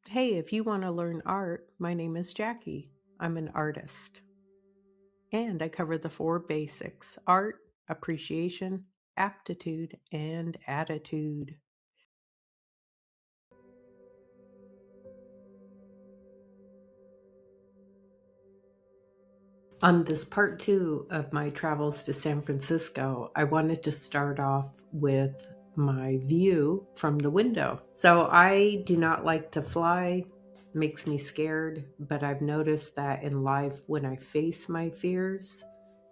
Hey, if you want to learn art, my name is Jackie. I'm an artist. And I cover the four basics: art, appreciation, aptitude, and attitude. On this part two of my travels to San Francisco, I wanted to start off with my view from the window. So I do not like to fly, makes me scared, but I've noticed that in life, when I face my fears,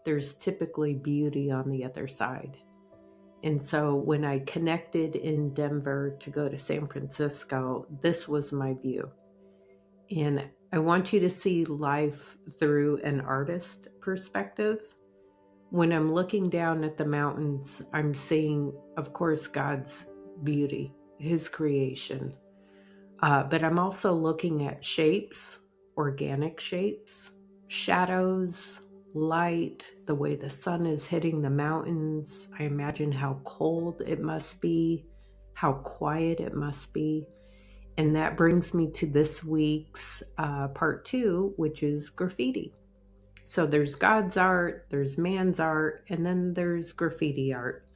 there's typically beauty on the other side. And so when I connected in Denver to go to San Francisco, this was my view. And I want you to see life through an artist perspective. When I'm looking down at the mountains, I'm seeing, of course, God's beauty, His creation. But I'm also looking at shapes, organic shapes, shadows, light, the way the sun is hitting the mountains. I imagine how cold it must be, how quiet it must be. And that brings me to this week's part two, which is graffiti. So there's God's art, there's man's art, and then there's graffiti art.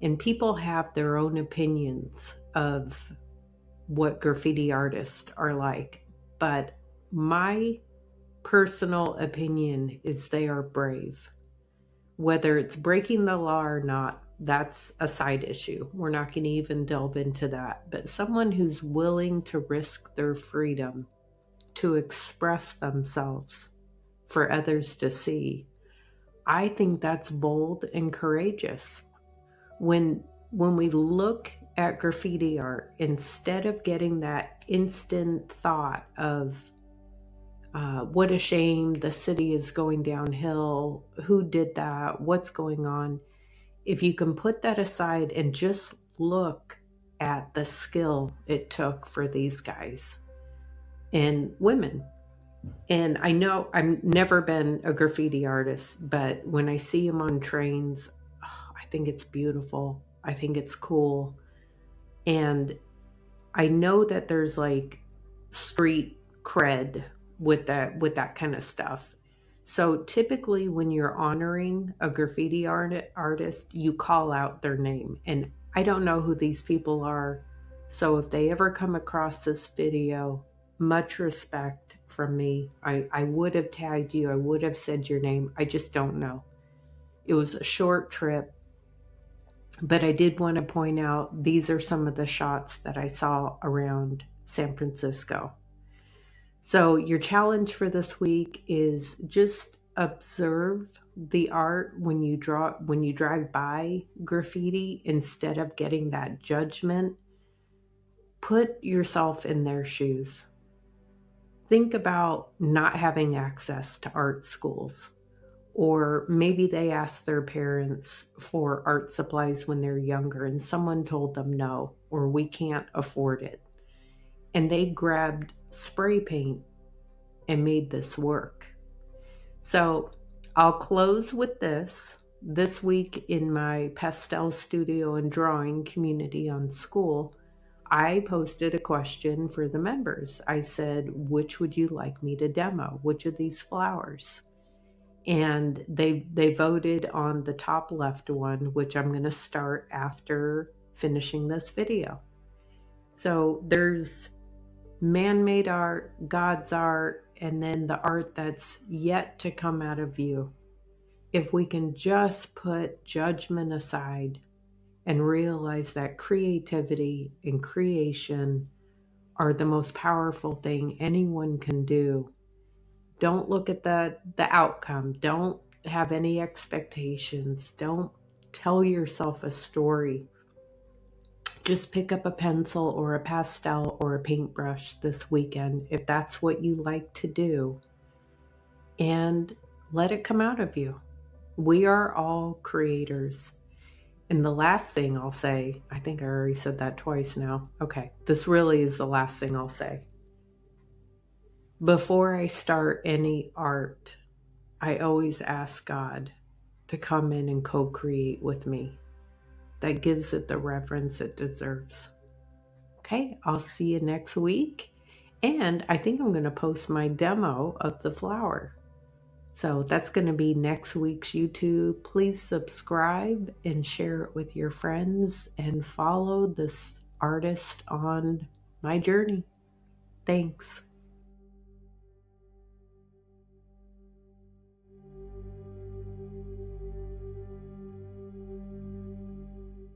And people have their own opinions of what graffiti artists are like. But my personal opinion is they are brave. Whether it's breaking the law or not, that's a side issue. We're not going to even delve into that. But someone who's willing to risk their freedom to express themselves for others to see, I think that's bold and courageous. When we look at graffiti art, instead of getting that instant thought of what a shame, the city is going downhill, who did that, what's going on, if you can put that aside and just look at the skill it took for these guys and women. And I know I've never been a graffiti artist, but when I see them on trains, I think it's beautiful. I think it's cool. And I know that there's like street cred with that kind of stuff. So typically when you're honoring a graffiti artist, you call out their name. And I don't know who these people are. So if they ever come across this video, much respect from me. I would have tagged you. I would have said your name. I just don't know. It was a short trip, but I did want to point out these are some of the shots that I saw around San Francisco. So your challenge for this week is just observe the art when you drive by graffiti instead of getting that judgment. Put yourself in their shoes. Think about not having access to art schools. Or maybe they asked their parents for art supplies when they're younger and someone told them no, or we can't afford it. And they grabbed spray paint and made this work. So I'll close with this. This week in my pastel studio and drawing community on school, I posted a question for the members. I said, which would you like me to demo? Which of these flowers? And they voted on the top left one, which I'm going to start after finishing this video. So there's man-made art, God's art, and then the art that's yet to come out of you. If we can just put judgment aside and realize that creativity and creation are the most powerful thing anyone can do. Don't look at the outcome. Don't have any expectations. Don't tell yourself a story. Just pick up a pencil or a pastel or a paintbrush this weekend, if that's what you like to do, and let it come out of you. We are all creators. And the last thing I'll say, I think I already said that twice now. Okay, this really is the last thing I'll say. Before I start any art, I always ask God to come in and co-create with me. That gives it the reverence it deserves. Okay, I'll see you next week. And I think I'm going to post my demo of the flower. So that's going to be next week's YouTube. Please subscribe and share it with your friends and follow this artist on my journey. Thanks.